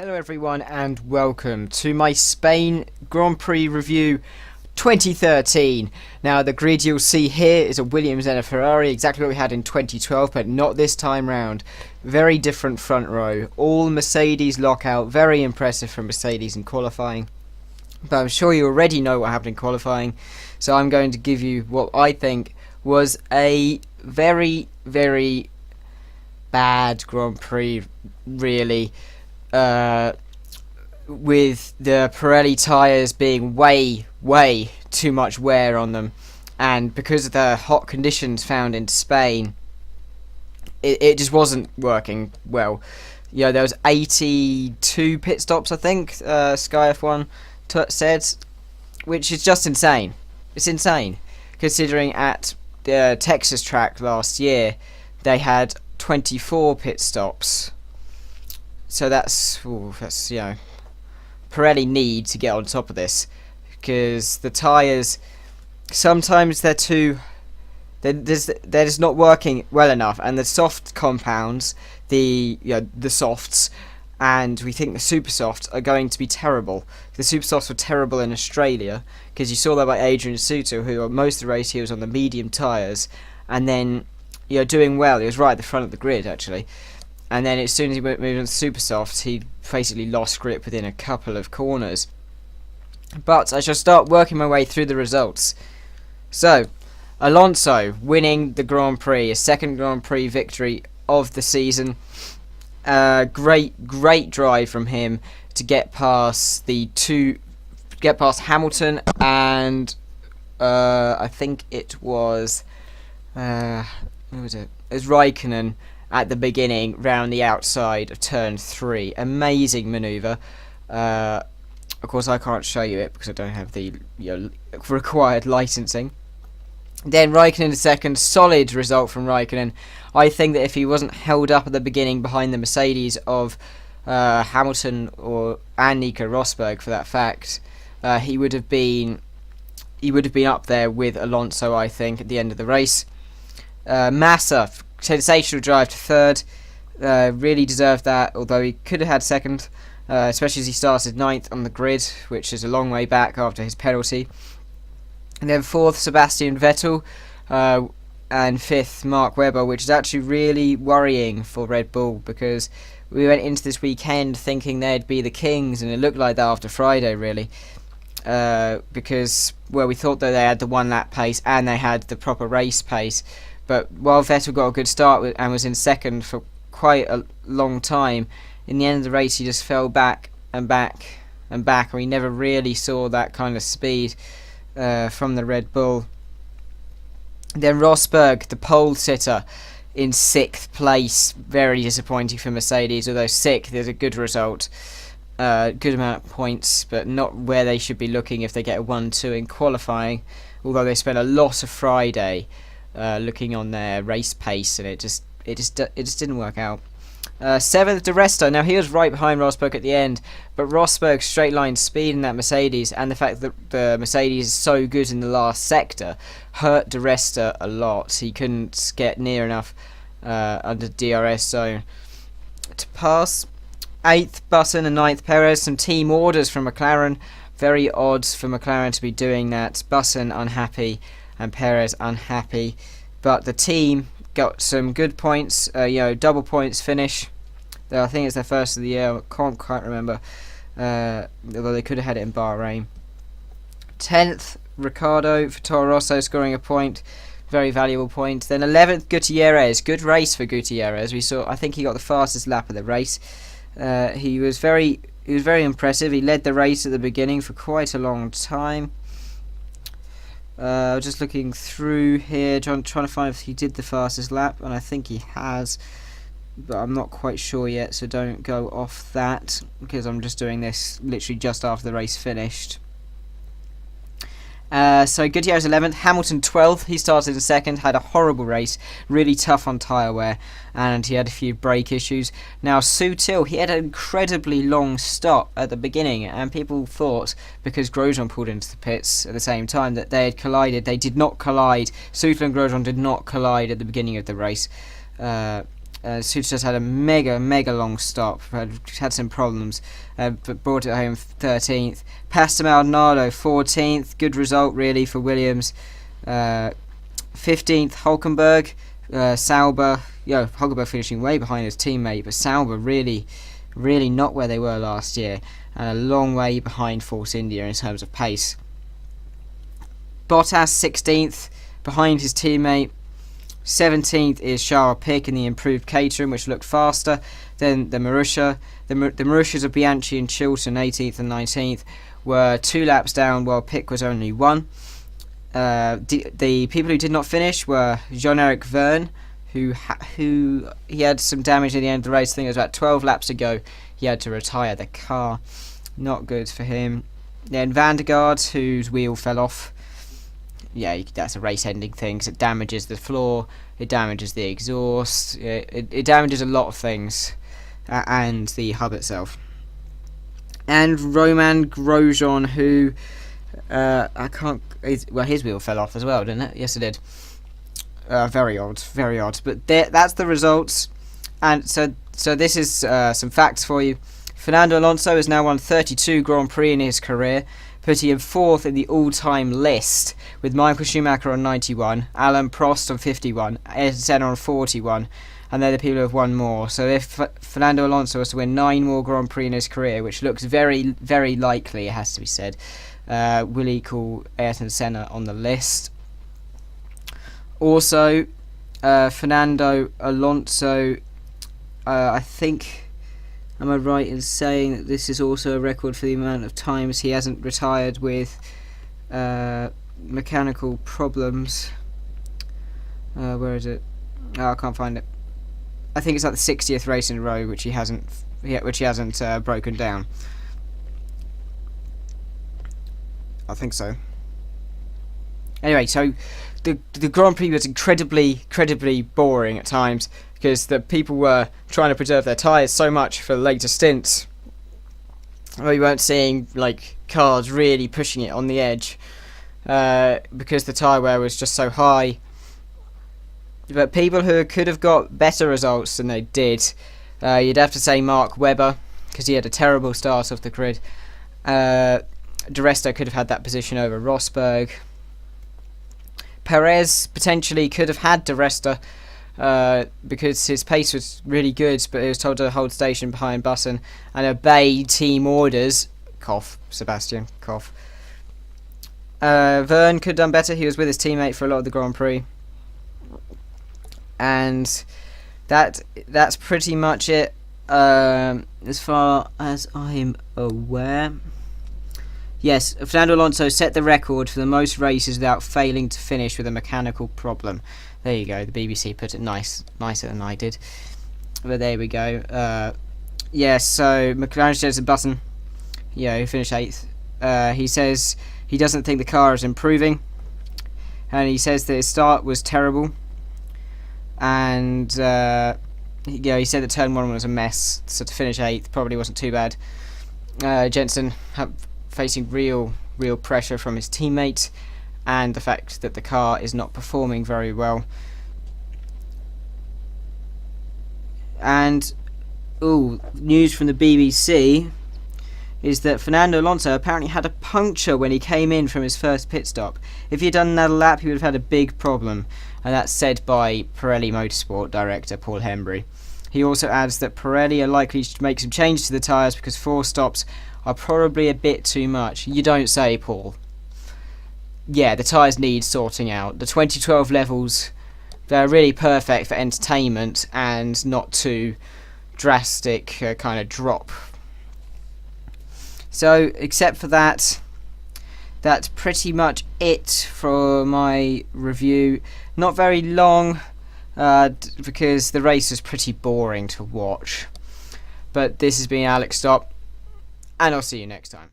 Hello everyone and welcome to my Spain Grand Prix review 2013. Now the grid you'll see here is a Williams and a Ferrari, exactly what we had in 2012 but not this time round. Very different front row, all Mercedes lockout, very impressive from Mercedes in qualifying. But I'm sure you already know what happened in qualifying, so I'm going to give you what I think was a very bad Grand Prix really. With the Pirelli tyres being way too much wear on them, and because of the hot conditions found in Spain, it just wasn't working well. You know, there was 82 pit stops, I think, Sky F1 said, which is just insane. It's insane, considering at the Texas track last year, they had 24 pit stops. So that's Pirelli need to get on top of this, because the tyres sometimes they're just not working well enough, and the soft compounds, the softs, and we think the super softs are going to be terrible. The super softs were terrible in Australia, because you saw that by Adrian Sutil, who most of the race he was on the medium tyres, and then doing well. He was right at the front of the grid actually. And then as soon as he moved on to super softs, he basically lost grip within a couple of corners. But I shall start working my way through the results. So, Alonso winning the Grand Prix, a second Grand Prix victory of the season. Great drive from him to get past Hamilton and I think it was who was it? It was Raikkonen at the beginning, round the outside of turn 3. Amazing manoeuvre. Of course, I can't show you it because I don't have the required licensing. Then Raikkonen second, solid result from Raikkonen. I think that if he wasn't held up at the beginning behind the Mercedes of Hamilton and Nico Rosberg, for that fact, he would have been up there with Alonso, I think, at the end of the race. Massa, sensational drive to third, really deserved that, although he could have had second, especially as he started 9th on the grid, which is a long way back after his penalty. And then 4th, Sebastian Vettel, and 5th, Mark Webber, which is actually really worrying for Red Bull, because we went into this weekend thinking they'd be the kings, and it looked like that after Friday, really. Because, we thought that they had the one-lap pace and they had the proper race pace. But while Vettel got a good start and was in second for quite a long time, in the end of the race he just fell back and we never really saw that kind of speed from the Red Bull. Then Rosberg, the pole sitter, in 6th place. Very disappointing for Mercedes, although 6th is a good result. Good amount of points, but not where they should be looking if they get a 1-2 in qualifying, although they spent a lot of Friday looking on their race pace, and it just didn't work out. 7th, De Resto. Now he was right behind Rosberg at the end, but Rosberg's straight line speed in that Mercedes and the fact that the Mercedes is so good in the last sector hurt De Resto a lot. He couldn't get near enough under DRS zone to pass. 8th, Button, and 9th, Perez. Some team orders from McLaren. Very odd for McLaren to be doing that. Button unhappy and Perez unhappy, but the team got some good points. Double points finish. I think it's their first of the year. I can't quite remember. Although they could have had it in Bahrain. 10th, Ricciardo for Toro Rosso, scoring a point. Very valuable point. Then 11th, Gutierrez. Good race for Gutierrez. I think he got the fastest lap of the race. He was very impressive. He led the race at the beginning for quite a long time. Just looking through here, trying to find if he did the fastest lap, and I think he has, but I'm not quite sure yet, so don't go off that, because I'm just doing this literally just after the race finished. So Gutierrez 11th, Hamilton 12th, he started in 2nd, had a horrible race, really tough on tyre wear, and he had a few brake issues. Now Sutil, he had an incredibly long stop at the beginning, and people thought, because Grosjean pulled into the pits at the same time, that they had collided. They did not collide. Sutil and Grosjean did not collide at the beginning of the race. Suter just had a mega long stop. Had some problems, but brought it home 13th. Pastor Maldonado 14th. Good result really for Williams. 15th Hulkenberg. Sauber. Hulkenberg finishing way behind his teammate, but Sauber really not where they were last year, and a long way behind Force India in terms of pace. Bottas 16th, behind his teammate. 17th is Charles Pic in the improved Caterham, which looked faster than the Marussia. The Marussias of Bianchi and Chilton, 18th and 19th, were 2 laps down, while Pic was only 1. The people who did not finish were Jean-Eric Verne, who he had some damage at the end of the race. I think it was about 12 laps to go. He had to retire the car. Not good for him. Then Van der Gaard, whose wheel fell off. Yeah, that's a race-ending thing, because it damages the floor, it damages the exhaust, it damages a lot of things, and the hub itself. And Romain Grosjean, who his wheel fell off as well, didn't it? Yes, it did. Very odd. But that's the results, and so this is some facts for you. Fernando Alonso has now won 32 Grand Prix in his career, putting him 4th in the all-time list, with Michael Schumacher on 91, Alain Prost on 51, Ayrton Senna on 41, and they're the people who have won more. So if Fernando Alonso was to win 9 more Grand Prix in his career, which looks very, very likely, it has to be said, will equal Ayrton Senna on the list. Also, Fernando Alonso, I think... Am I right in saying that this is also a record for the amount of times he hasn't retired with mechanical problems? Where is it? Oh, I can't find it. I think it's like the 60th race in a row which he hasn't broken down. I think so. Anyway, so the Grand Prix was incredibly boring at times, because the people were trying to preserve their tyres so much for later stints. We weren't seeing like cars really pushing it on the edge, because the tyre wear was just so high. But people who could have got better results than they did, you'd have to say Mark Webber, because he had a terrible start off the grid. De Resta could have had that position over Rosberg. Perez potentially could have had De Resta, because his pace was really good, but he was told to hold station behind Button and obey team orders. Cough, Sebastian, cough. Verne could have done better. He was with his teammate for a lot of the Grand Prix. And that's pretty much it, as far as I'm aware. Yes, Fernando Alonso set the record for the most races without failing to finish with a mechanical problem. There you go, the BBC put it nicer than I did. But there we go. So McLaren Jensen Button, he finished 8th. He says he doesn't think the car is improving, and he says that his start was terrible. And he said that turn 1 was a mess, so to finish 8th probably wasn't too bad. Jensen facing real pressure from his teammate, and the fact that the car is not performing very well. And news from the BBC is that Fernando Alonso apparently had a puncture when he came in from his first pit stop. If he had done another lap, he would have had a big problem, and that's said by Pirelli Motorsport director Paul Hembry. He also adds that Pirelli are likely to make some changes to the tyres because 4 stops are probably a bit too much. You don't say, Paul. Yeah, the tyres need sorting out. The 2012 levels, they're really perfect for entertainment and not too drastic kind of drop. So, except for that, that's pretty much it for my review. Not very long, because the race was pretty boring to watch. But this has been Alex Stop, and I'll see you next time.